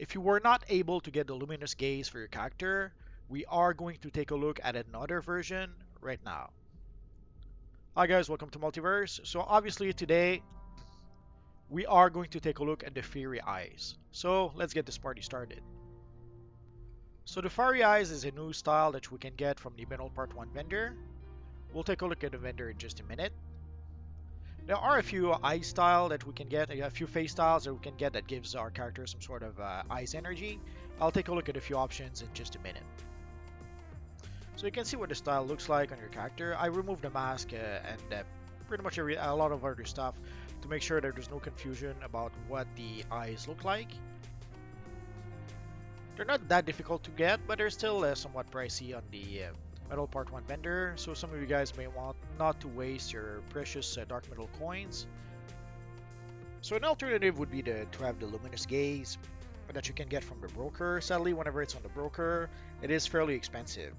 if you were not able to get the Luminous Gaze for your character, we are going to take a look at another version right now. Hi guys, welcome to Multiverse. So obviously today we are going to take a look at the Fairy Eyes. So let's get this party started. So the Fairy Eyes is a new style that we can get from the Middle Part 1 vendor. We'll take a look at the vendor in just a minute. There are a few eye style that we can get, a few face styles that we can get that gives our character some sort of eyes energy. I'll take a look at a few options in just a minute. So you can see what the style looks like on your character. I removed the mask and pretty much a lot of other stuff to make sure that there's no confusion about what the eyes look like. They're not that difficult to get, but they're still somewhat pricey on the Metal Part 1 vendor, so some of you guys may want not to waste your precious Dark Metal coins. So an alternative would be to have the Luminous Gaze that you can get from the broker. Sadly, whenever it's on the broker, it is fairly expensive.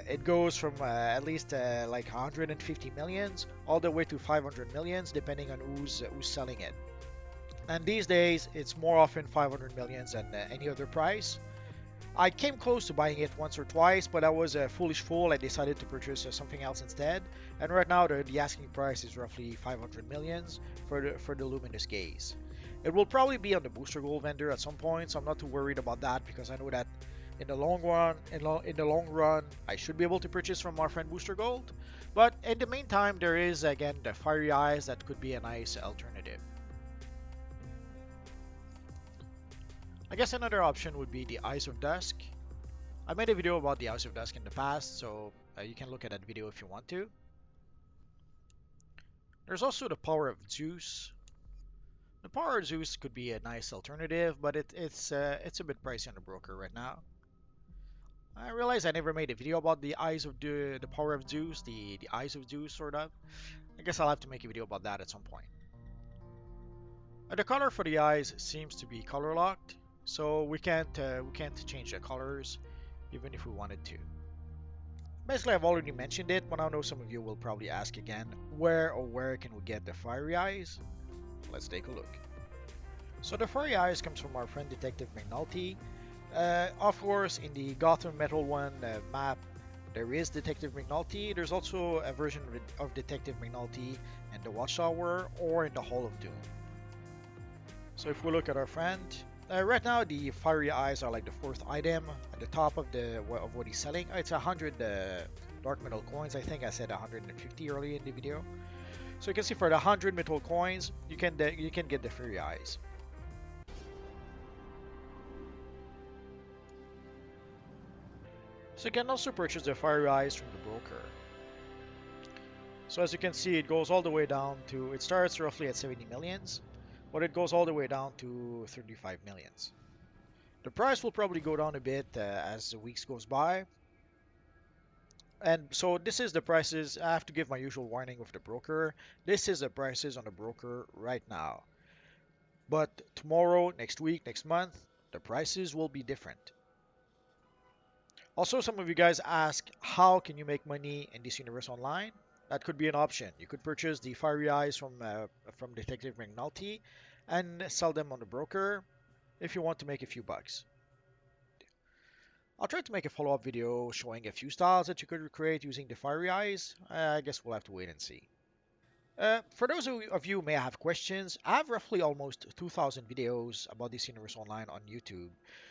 It goes from at least like 150 millions all the way to 500 millions depending on who's selling it. And these days, it's more often 500 millions than any other price. I came close to buying it once or twice, but I was a foolish fool. I decided to purchase something else instead. And right now, the asking price is roughly 500 millions for the Luminous Gaze. It will probably be on the Booster Gold vendor at some point, so I'm not too worried about that because I know that in the long run, I should be able to purchase from our friend Booster Gold. But in the meantime, there is again the Fiery Eyes that could be a nice alternative. I guess another option would be the Eyes of Dusk. I made a video about the Eyes of Dusk in the past, so you can look at that video if you want to. There's also the Power of Zeus. The Power of Zeus could be a nice alternative, but it's a bit pricey on the broker right now. I realize I never made a video about the Eyes of the Power of Zeus, the Eyes of Zeus sort of. I guess I'll have to make a video about that at some point. The color for the eyes seems to be color locked. So we can't change the colors even if we wanted to. Basically, I've already mentioned it, but I know some of you will probably ask again, where can we get the Fiery Eyes? Let's take a look. So the Fiery Eyes comes from our friend Detective McNulty. Of course, in the Gotham Metal 1 map, there is Detective McNulty. There's also a version of Detective McNulty in the Watchtower or in the Hall of Doom. So if we look at our friend, right now, the Fiery Eyes are like the fourth item at the top of what he's selling. It's 100 Dark Metal coins. I think I said 150 earlier in the video. So you can see for the 100 metal coins, you can get the Fiery Eyes. So you can also purchase the Fiery Eyes from the broker. So as you can see, it goes all the way down to, it starts roughly at 70 millions. But it goes all the way down to 35 millions. The price will probably go down a bit as the weeks goes by. And so this is the prices. I have to give my usual warning with the broker. This is the prices on the broker right now. But tomorrow, next week, next month, the prices will be different. Also, some of you guys ask, how can you make money in this universe online? That could be an option. You could purchase the Fiery Eyes from Detective McNulty and sell them on the broker if you want to make a few bucks. I'll try to make a follow-up video showing a few styles that you could recreate using the Fiery Eyes. I guess we'll have to wait and see. For those of you who may have questions, I have roughly almost 2,000 videos about this universe online on YouTube.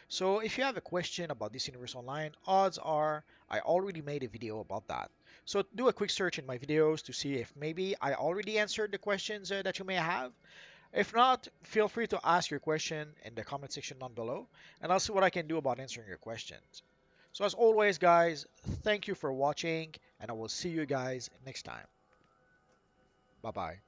So if you have a question about this universe online, odds are I already made a video about that. So do a quick search in my videos to see if maybe I already answered the questions that you may have. If not, feel free to ask your question in the comment section down below, and I'll see what I can do about answering your questions. So as always, guys, thank you for watching, and I will see you guys next time. Bye-bye.